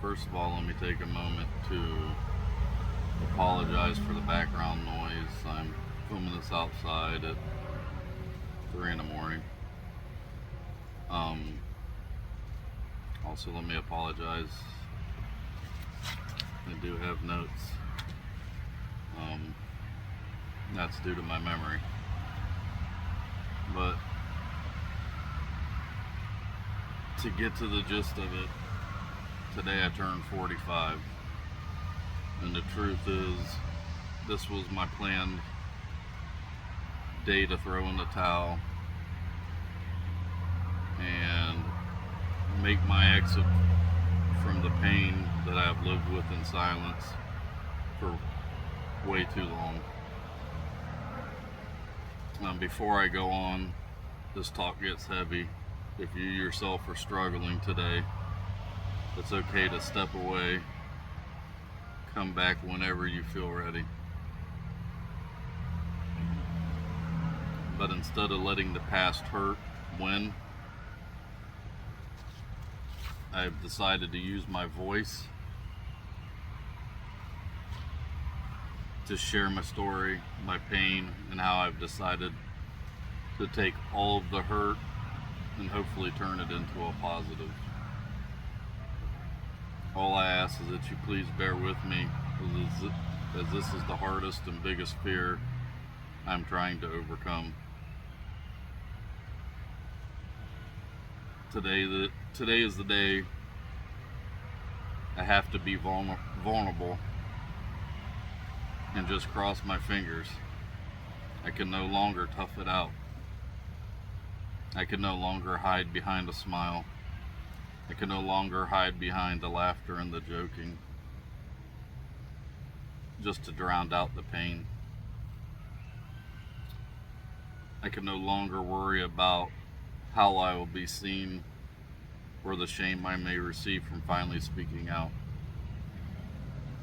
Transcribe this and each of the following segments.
First of all, let me take a moment to apologize for the background noise. I'm filming this outside at 3 in the morning. Also, let me apologize. I do have notes. That's due to my memory. But to get to the gist of it, today I turned 45. And the truth is, this was my planned day to throw in the towel and make my exit from the pain that I've lived with in silence for way too long. Before I go on, this talk gets heavy. If you yourself are struggling today, it's okay to step away, come back whenever you feel ready. But instead of letting the past hurt win, I've decided to use my voice to share my story, my pain, and how I've decided to take all of the hurt and hopefully turn it into a positive. All I ask is that you please bear with me, as this is the hardest and biggest fear I'm trying to overcome. Today is the day I have to be vulnerable and just cross my fingers. I can no longer tough it out. I can no longer hide behind a smile. I can no longer hide behind the laughter and the joking, just to drown out the pain. I can no longer worry about how I will be seen or the shame I may receive from finally speaking out.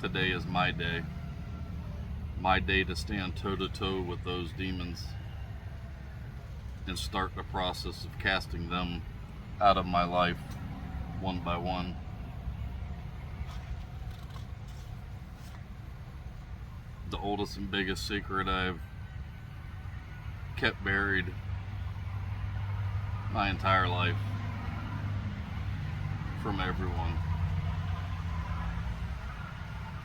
Today is my day to stand toe-to-toe with those demons and start the process of casting them out of my life one by one. The oldest and biggest secret I've kept buried my entire life from everyone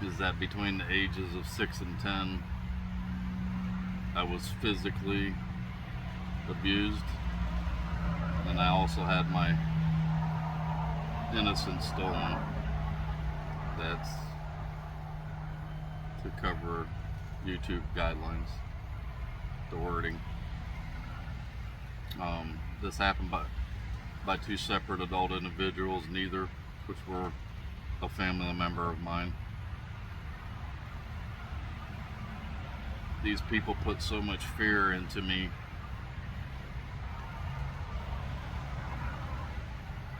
is that between the ages of 6 and 10, I was physically abused, and I also had my innocence stolen. That's to cover YouTube guidelines, the wording. This happened by two separate adult individuals, neither which were a family member of mine. These people put so much fear into me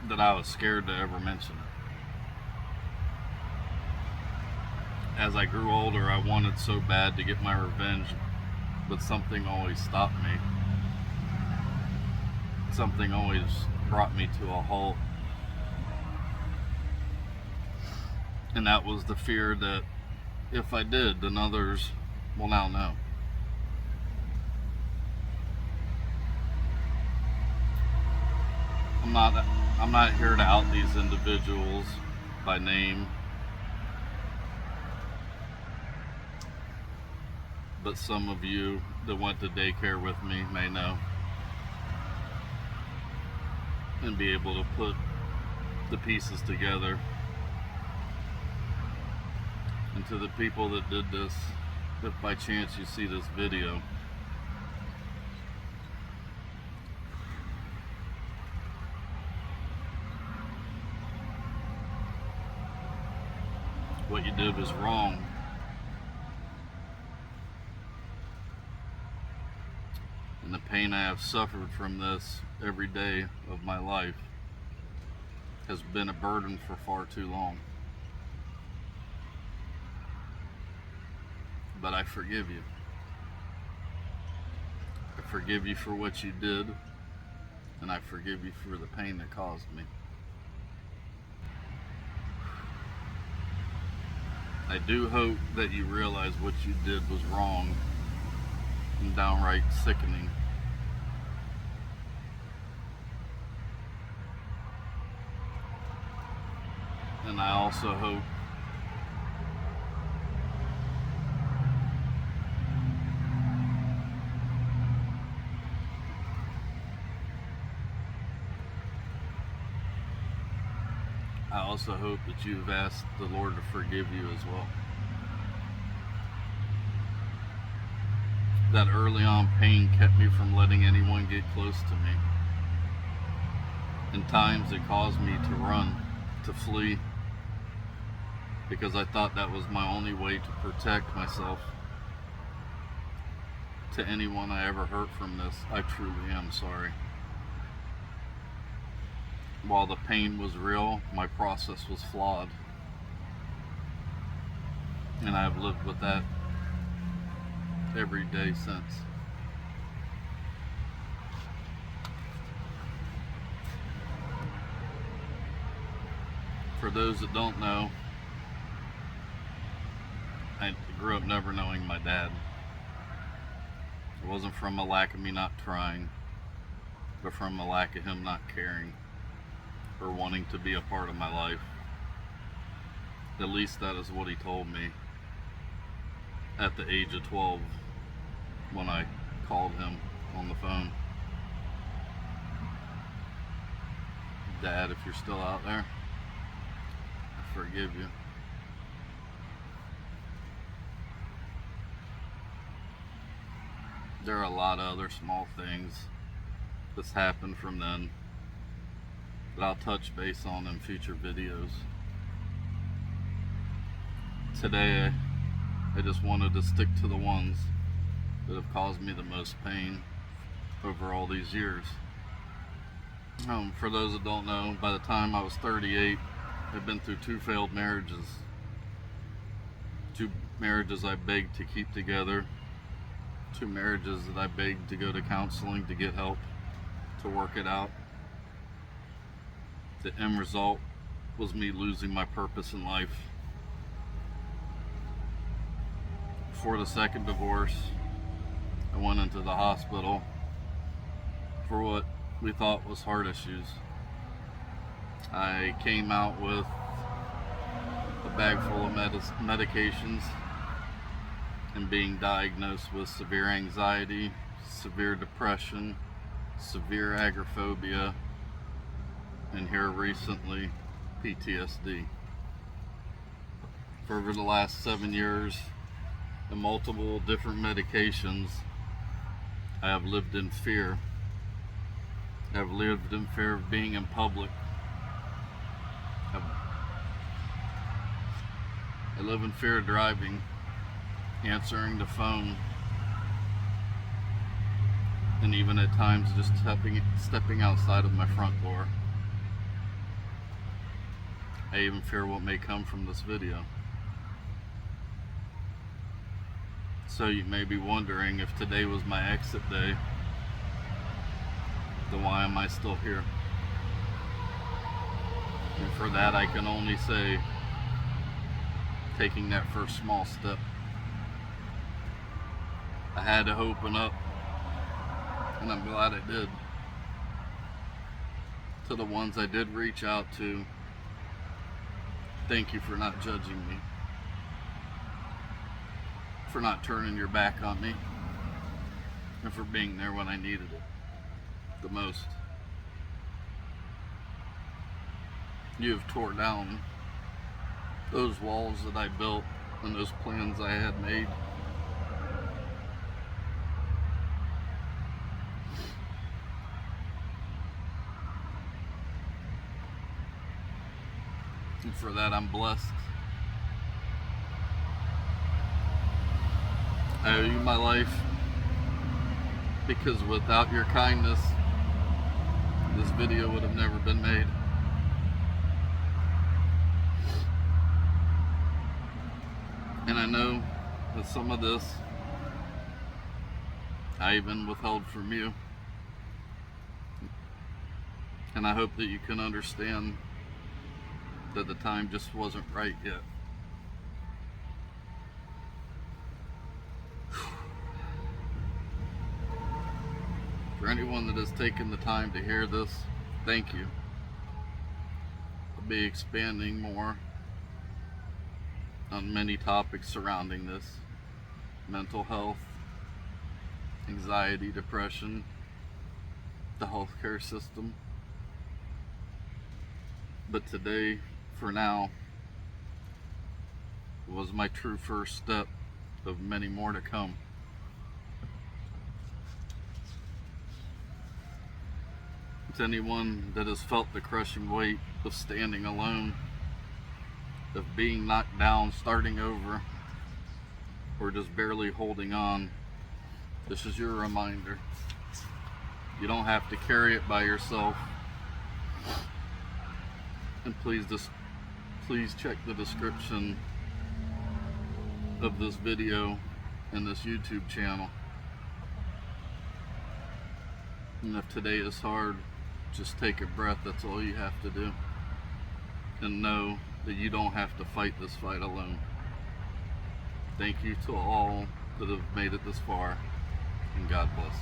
that I was scared to ever mention it. As I grew older, I wanted so bad to get my revenge, but something always stopped me. Something always brought me to a halt. And that was the fear that if I did, then others will now know. I'm not here to out these individuals by name, but some of you that went to daycare with me may know and be able to put the pieces together. And to the people that did this, if by chance you see this video, what you did was wrong. And the pain I have suffered from this every day of my life has been a burden for far too long. But I forgive you. I forgive you for what you did, and I forgive you for the pain that caused me. I do hope that you realize what you did was wrong and downright sickening. And I also hope that you've asked the Lord to forgive you as well. That early on pain kept me from letting anyone get close to me. In times it caused me to run, to flee, because I thought that was my only way to protect myself. To anyone I ever hurt from this, I truly am sorry. While the pain was real, my process was flawed. And I've lived with that every day since. For those that don't know, I grew up never knowing my dad. It wasn't from a lack of me not trying, but from a lack of him not caring or wanting to be a part of my life. At least that is what he told me at the age of 12 when I called him on the phone. Dad, if you're still out there, I forgive you. There are a lot of other small things that's happened from then that I'll touch base on in future videos. Today, I just wanted to stick to the ones that have caused me the most pain over all these years. For those that don't know, by the time I was 38, I'd been through 2 failed marriages. 2 marriages I begged to keep together. 2 marriages that I begged to go to counseling to get help, to work it out. The end result was me losing my purpose in life. Before the second divorce, I went into the hospital for what we thought was heart issues. I came out with a bag full of medications and being diagnosed with severe anxiety, severe depression, severe agoraphobia, and here recently, PTSD. For over the last 7 years and multiple different medications, I have lived in fear. I've lived in fear of being in public. I live in fear of driving, answering the phone, and even at times just stepping outside of my front door. I even fear what may come from this video. So you may be wondering, if today was my exit day, then why am I still here? And for that I can only say, taking that first small step. I had to open up, and I'm glad I did. To the ones I did reach out to, thank you for not judging me, for not turning your back on me, and for being there when I needed it the most. You have tore down those walls that I built and those plans I had made. And for that, I'm blessed. I owe you my life, because without your kindness, this video would have never been made. And I know that some of this I even withheld from you. And I hope that you can understand that the time just wasn't right yet. that has taken the time to hear this, thank you. I'll be expanding more on many topics surrounding this: mental health, anxiety, depression, the healthcare system. But today, for now, was my true first step of many more to come. To anyone that has felt the crushing weight of standing alone, of being knocked down, starting over, or just barely holding on, this is your reminder. You don't have to carry it by yourself. And please check the description of this video and this YouTube channel. And if today is hard, just take a breath. That's all you have to do. And know that you don't have to fight this fight alone. Thank you to all that have made it this far, and God bless.